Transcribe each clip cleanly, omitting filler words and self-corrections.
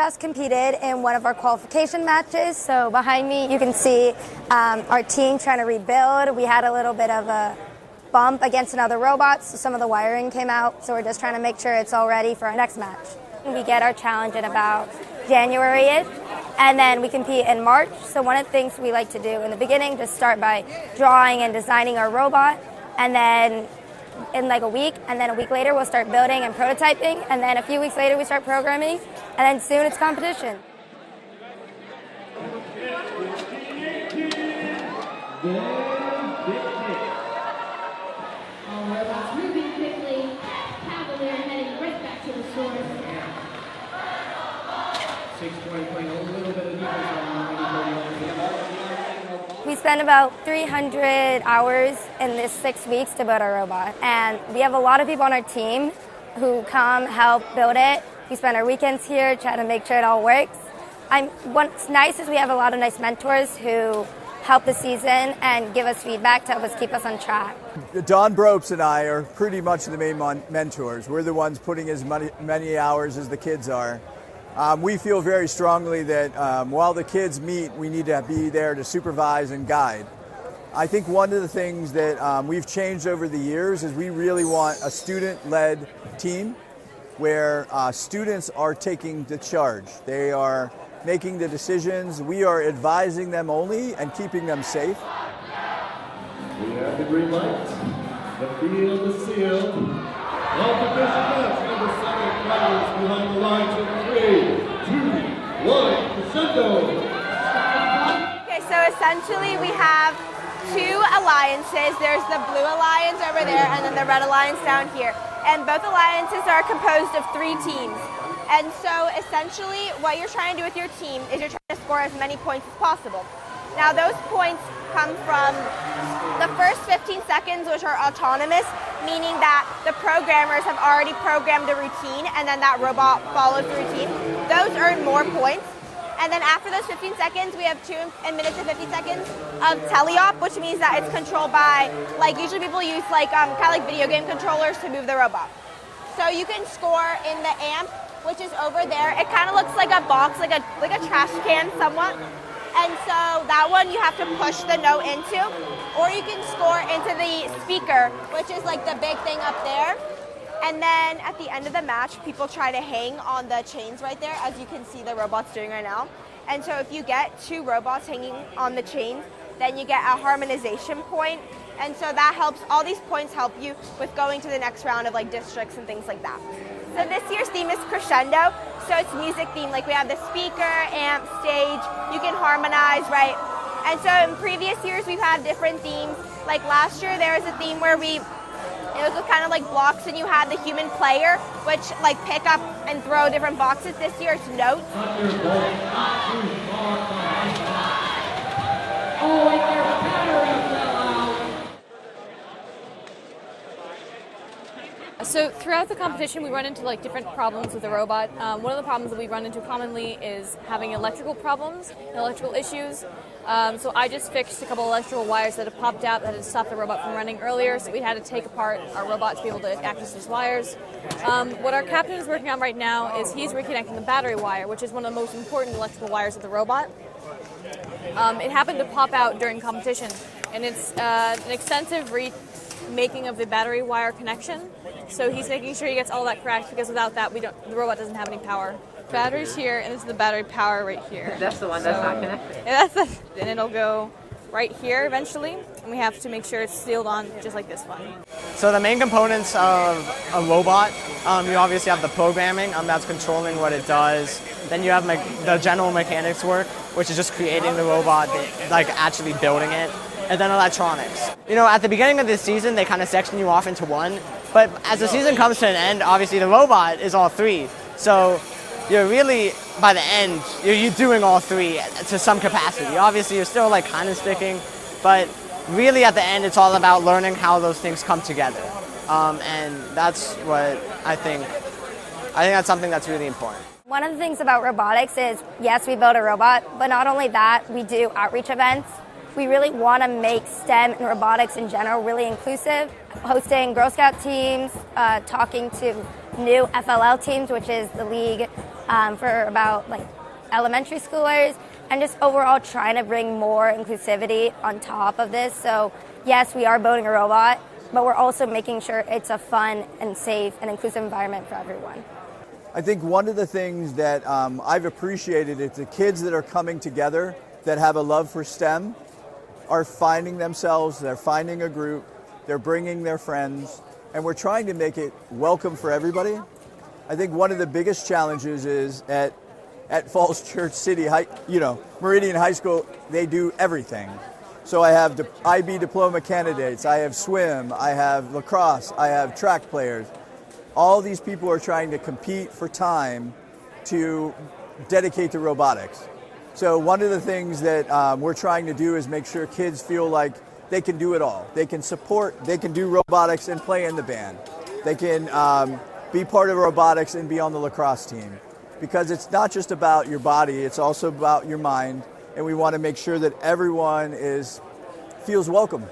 just competed in one of our qualification matches. So behind me, you can see our team trying to rebuild. We had a little bit of a bump against another robot, so some of the wiring came out. So we're just trying to make sure it's all ready for our next match. We get our challenge in about January-ish, and then we compete in March. So one of the things we like to do in the beginning, just start by drawing and designing our robot, and then in like a week, and then a week later we'll start building and prototyping, and then a few weeks later we start programming, and then soon it's competition. Moving quickly, Cavalier heading right back to the source. 620 playing a little bit of defense. We spend about 300 hours in this 6 weeks to build our robot, and we have a lot of people on our team who come help build it. We spend our weekends here trying to make sure it all works. What's nice is we have a lot of nice mentors who help the season and give us feedback to help us keep us on track. Don Bropes and I are pretty much the main mentors. We're the ones putting as many hours as the kids are. We feel very strongly that while the kids meet, we need to be there to supervise and guide. I think one of the things that we've changed over the years is we really want a student-led team where students are taking the charge. They are making the decisions. We are advising them only and keeping them safe. We have the green light. The field is sealed. Competition match number 7 riders behind the line to 3, 2, 1, crescendo. Okay, so essentially we have two alliances. There's the blue alliance over there and then the red alliance down here. And both alliances are composed of 3 teams. And so essentially what you're trying to do with your team is you're trying to score as many points as possible. Now those points come from the first 15 seconds, which are autonomous, meaning that the programmers have already programmed the routine and then that robot follows the routine. Those earn more points. And then after those 15 seconds, we have 2 minutes and 50 seconds of teleop, which means that it's controlled by, like usually people use like kind of like video game controllers to move the robot. So you can score in the amp, which is over there. It kind of looks like a box, like a trash can somewhat. And so that one you have to push the note into, or you can score into the speaker, which is like the big thing up there. And then at the end of the match, people try to hang on the chains right there, as you can see the robots doing right now. And so if you get 2 robots hanging on the chains, then you get a harmonization point. And so that helps, all these points help you with going to the next round of like districts and things like that. So this year's theme is crescendo. So it's music themed, like we have the speaker, amp, stage, you can harmonize, right? And so in previous years we've had different themes. Like last year there was a theme where it was kind of like blocks and you had the human player, which like pick up and throw different boxes. This year it's notes. So throughout the competition, we run into like different problems with the robot. One of the problems that we run into commonly is having electrical problems, electrical issues. So I just fixed a couple electrical wires that had popped out that had stopped the robot from running earlier, so we had to take apart our robot to be able to access these wires. What our captain is working on right now is he's reconnecting the battery wire, which is one of the most important electrical wires of the robot. It happened to pop out during competition, and it's an extensive remaking of the battery wire connection. So he's making sure he gets all that correct, because without that, the robot doesn't have any power. Battery's here, and this is the battery power right here. That's the one that's not connected. Yeah, and it'll go right here eventually, and we have to make sure it's sealed on just like this one. So the main components of a robot, you obviously have the programming, that's controlling what it does. Then you have the general mechanics work, which is just creating the robot, like actually building it. And then electronics. You know, at the beginning of this season, they kind of section you off into one, but as the season comes to an end, obviously the robot is all 3. So you're really, by the end, you're doing all 3 to some capacity. Obviously, you're still like kind of sticking, but really at the end, it's all about learning how those things come together. And that's what I think that's something that's really important. One of the things about robotics is, yes, we build a robot, but not only that, we do outreach events. We really want to make STEM and robotics in general really inclusive, hosting Girl Scout teams, talking to new FLL teams, which is the league for about like elementary schoolers, and just overall trying to bring more inclusivity on top of this. So yes, we are building a robot, but we're also making sure it's a fun and safe and inclusive environment for everyone. I think one of the things that I've appreciated is the kids that are coming together that have a love for STEM are finding themselves, they're finding a group, they're bringing their friends, and we're trying to make it welcome for everybody. I think one of the biggest challenges is at Falls Church City, Meridian High School, they do everything. So I have IB diploma candidates, I have swim, I have lacrosse, I have track players. All these people are trying to compete for time to dedicate to robotics. So one of the things that we're trying to do is make sure kids feel like they can do it all. They can do robotics and play in the band. They can be part of robotics and be on the lacrosse team. Because it's not just about your body, it's also about your mind, and we want to make sure that everyone feels welcome.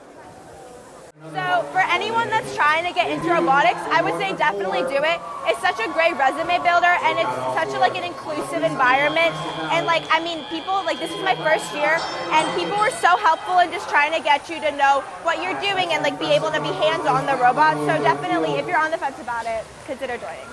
So for anyone that's trying to get into robotics, I would say definitely do it. It's such a great resume builder, and it's such an inclusive environment. And people, this is my first year, and people were so helpful in just trying to get you to know what you're doing and be able to be hands-on the robot. So definitely, if you're on the fence about it, consider joining.